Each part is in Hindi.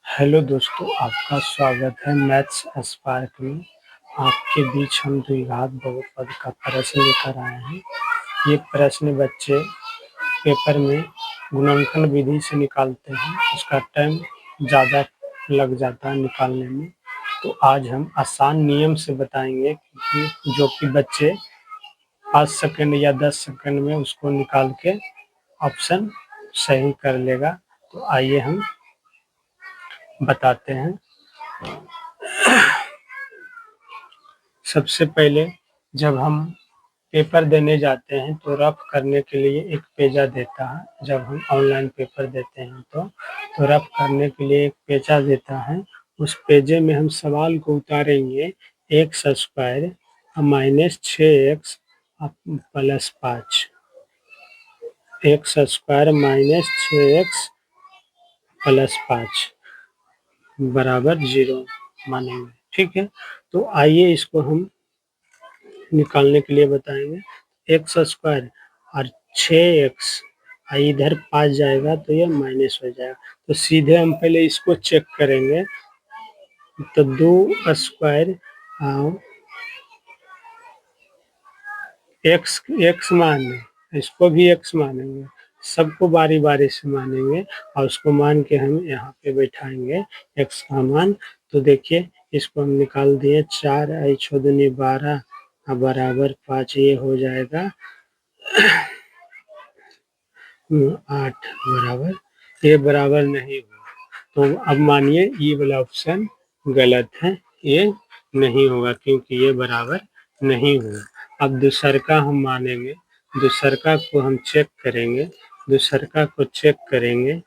हेलो दोस्तों, आपका स्वागत है मैथ्स स्पार्क में। आपके बीच हम द्विघात बहुपद का प्रश्न लेकर आए हैं। ये प्रश्न बच्चे पेपर में गुणनखंड विधि से निकालते हैं, उसका टाइम ज़्यादा लग जाता है निकालने में। तो आज हम आसान नियम से बताएंगे कि जो कि बच्चे 5 सेकंड या 10 सेकंड में उसको निकाल के ऑप्शन सही कर लेगा। तो आइए हम बताते हैं। सबसे पहले जब हम पेपर देने जाते हैं तो रफ करने के लिए एक पेजा देता है। जब हम ऑनलाइन पेपर देते हैं तो रफ करने के लिए एक पेजा देता है। उस पेजे में हम सवाल को उतारेंगे x square minus 6x plus 5, x square minus 6x plus 5 बराबर 0 मानेंगे। ठीक है, तो आइए इसको हम निकालने के लिए बताएंगे। एक्स स्क्वायर और 6x इधर 5 जाएगा तो ये माइनस हो जाएगा। तो सीधे हम पहले इसको चेक करेंगे। तो 2 स्क्वायर एक्स माने, इसको भी एक्स मानेंगे, सबको बारी बारी से मानेंगे और उसको मान के हम यहाँ पे बैठाएंगे एक्स का मान। तो देखिए इसको हम निकाल दिए, 4 आई 6 दूनी 12 बराबर 5, ये हो जाएगा 8 बराबर, ये बराबर नहीं हुआ। तो अब मानिए ये वाला ऑप्शन गलत है, ये नहीं होगा क्योंकि ये बराबर नहीं हुआ। अब दूसरका हम मानेंगे, दूसरका को हम चेक करेंगे, दूसरका को चेक करेंगे।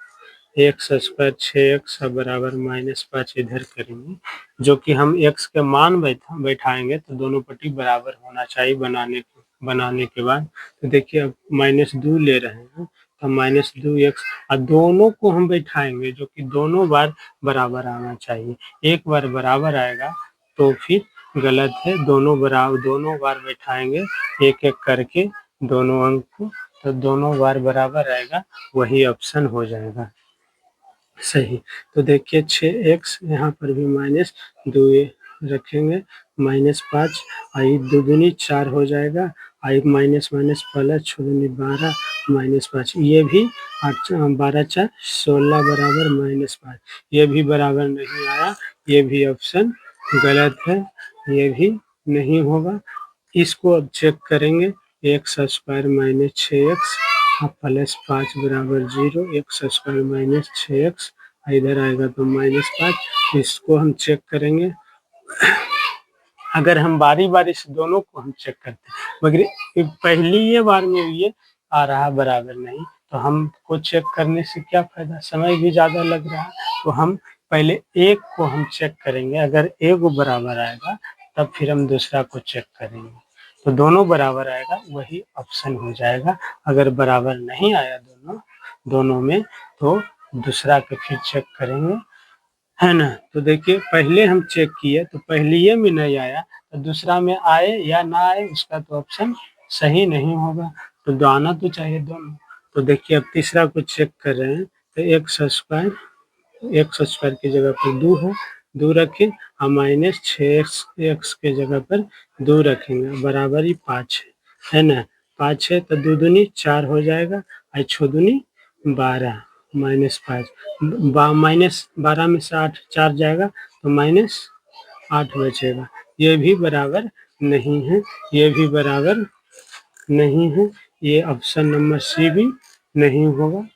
एक्स स्क्वायर 6x बराबर माइनस 5 इधर करेंगे, जो कि हम x के मान बैठाएंगे तो दोनों पट्टी बराबर होना चाहिए बनाने के बाद। तो देखिए अब -2 ले रहे हैं तो -2x, और दोनों को हम बैठाएंगे जो कि दोनों बार बराबर आना चाहिए। एक बार बराबर आएगा तो फिर गलत है, दोनों बार बैठाएंगे एक एक करके दोनों अंक को, तो दोनों बार बराबर आएगा, वही ऑप्शन हो जाएगा सही। तो देखिए 6x यहाँ पर भी -2 रखेंगे, -5 आई 2 दूनी 4 हो जाएगा, आई माइनस माइनस प्लस 6 दूनी 12 -5, ये भी 8 12 4 16 बराबर -5, ये भी बराबर नहीं आया, ये भी ऑप्शन गलत है, ये भी नहीं होगा। इसको अब चेक करेंगे, x square minus 6x plus 5 बराबर 0, एक्स स्क्वायर माइनस 6x इधर आएगा तो -5। इसको हम चेक करेंगे। अगर हम बारी बारी से दोनों को हम चेक करते हैं, मगर पहली ये बार में ये आ रहा बराबर नहीं, तो हमको चेक करने से क्या फायदा, समय भी ज़्यादा लग रहा है। तो हम पहले एक को हम चेक करेंगे, अगर एक बराबर आएगा तब फिर हम दूसरा को चेक करेंगे, तो दोनों बराबर आएगा वही ऑप्शन हो जाएगा। अगर बराबर नहीं आया दोनों में तो दूसरा के फिर चेक करेंगे, है ना। तो देखिए पहले हम चेक किए तो पहले में नहीं आया, तो दूसरा में आए या ना आए उसका तो ऑप्शन सही नहीं होगा, तो आना तो चाहिए दोनों। तो देखिए अब तीसरा को चेक कर रहे हैं, तो एक्स स्क्वायर की जगह पर 2 है, 2 रखें और माइनस 6x के जगह पर 2 रखेंगे, बराबर ही 5 है ना। 5 है तो 2 दूनी 4 हो जाएगा, और 6 दूनी 12 -5, -12 में से 8 4 जाएगा तो -8 बचेगा, ये भी बराबर नहीं है, ये भी बराबर नहीं है, ये ऑप्शन नंबर सी भी नहीं होगा,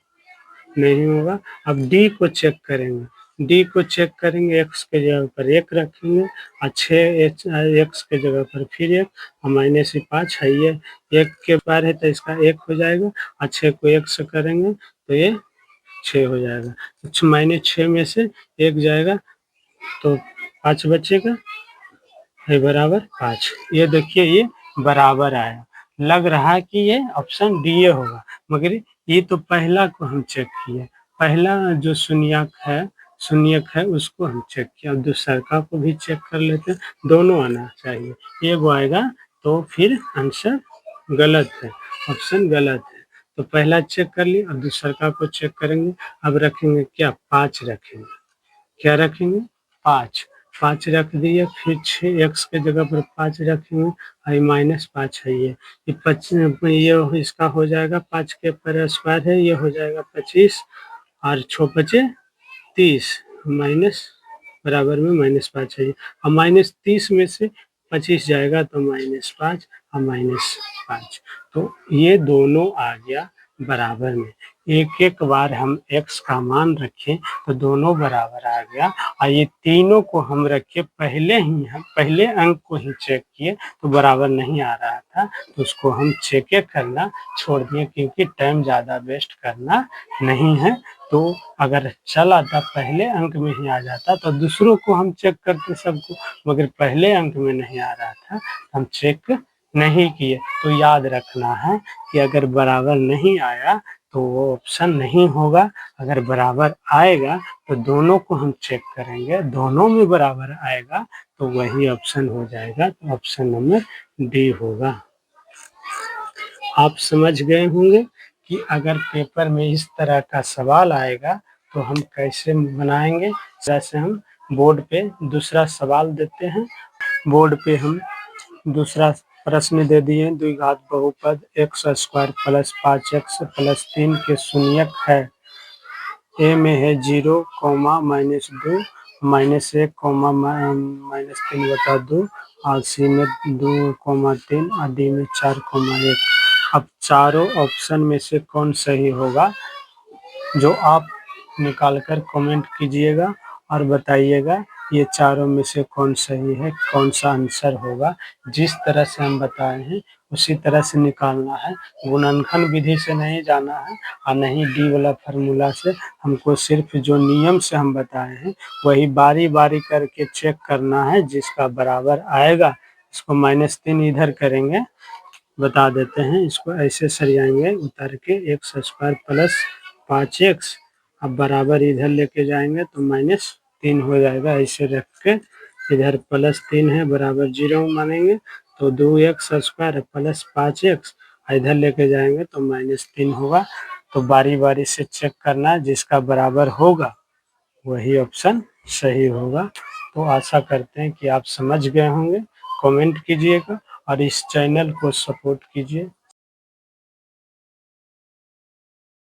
नहीं होगा। अब डी को चेक करेंगे, डी को चेक करेंगे, एक्स के जगह पर 1 रखेंगे और 6x के जगह पर फिर 1 और -5 है, ये 1 के बार है तो इसका 1 हो जाएगा, और 6 को 1 से करेंगे तो ये 6 हो जाएगा। -6 में से 1 जाएगा तो 5 बचेगा, है बराबर 5। ये देखिए ये बराबर आया, लग रहा है कि ये ऑप्शन डी होगा, मगर ये तो पहला को हम चेक किए, पहला जो शून्यक है उसको हम चेक किया, दूसरा को भी चेक कर लेते हैं, दोनों आना चाहिए, एक आएगा तो फिर आंसर गलत है, ऑप्शन गलत है। तो पहला चेक कर लिए, अब दूसरा को चेक करेंगे। अब रखेंगे क्या, 5 रखेंगे। क्या रखेंगे, 5। 5 रख दिए, फिर 6 x के जगह पर 5 रखेंगे और -5 है ये। ये इसका हो जाएगा 5 के पर स्क्वायर है, ये हो जाएगा 25 और 6 बचे 30 माइनस बराबर में -5 है और -30 में से 25 जाएगा तो -5 और -5। तो ये दोनों आ गया बराबर में। एक एक बार हम x का मान रखें तो दोनों बराबर आ गया और ये तीनों को हम रखे पहले अंक को ही चेक किए तो बराबर नहीं आ रहा था, तो उसको हम चेक करना छोड़ दिए क्योंकि टाइम ज़्यादा वेस्ट करना नहीं है। तो अगर चल आता पहले अंक में ही आ जाता तो दूसरों को हम चेक करते सबको, मगर पहले अंक में नहीं आ रहा था, हम चेक नहीं किए। तो याद रखना है कि अगर बराबर नहीं आया तो वो ऑप्शन नहीं होगा, अगर बराबर आएगा तो दोनों को हम चेक करेंगे, दोनों में बराबर आएगा तो वही ऑप्शन हो जाएगा, तो ऑप्शन नंबर डी होगा। आप समझ गए होंगे कि अगर पेपर में इस तरह का सवाल आएगा तो हम कैसे बनाएंगे। जैसे हम बोर्ड पे दूसरा सवाल देते हैं, बोर्ड पे हम दूसरा प्रश्न दे दिए, द्विघात बहुपद x square plus 5x plus 3 के शून्यक है। ए में है 0, -2, -1, -3/2 और सी में 2, 3 और डी में 4, 1। अब चारों ऑप्शन में से कौन सही होगा, जो आप निकाल कर कमेंट कीजिएगा और बताइएगा ये चारों में से कौन सही है, कौन सा आंसर होगा। जिस तरह से हम बताए हैं उसी तरह से निकालना है, गुणनखंड विधि से नहीं जाना है और नहीं डी वाला फार्मूला से। हमको सिर्फ जो नियम से हम बताए हैं वही बारी बारी करके चेक करना है, जिसका बराबर आएगा इसको -3 इधर करेंगे, बता देते हैं। इसको ऐसे सरियाएंगे उतार के, x स्क्वायर प्लस 5x, अब बराबर इधर लेके जाएंगे तो -3 हो जाएगा। ऐसे रख के इधर +3 है बराबर 0 मानेंगे तो 2x स्क्वायर प्लस 5x, इधर लेके जाएंगे तो -3 होगा। तो बारी बारी से चेक करना, जिसका बराबर होगा वही ऑप्शन सही होगा। तो आशा करते हैं कि आप समझ गए होंगे। कमेंट कीजिएगा और इस चैनल को सपोर्ट कीजिए।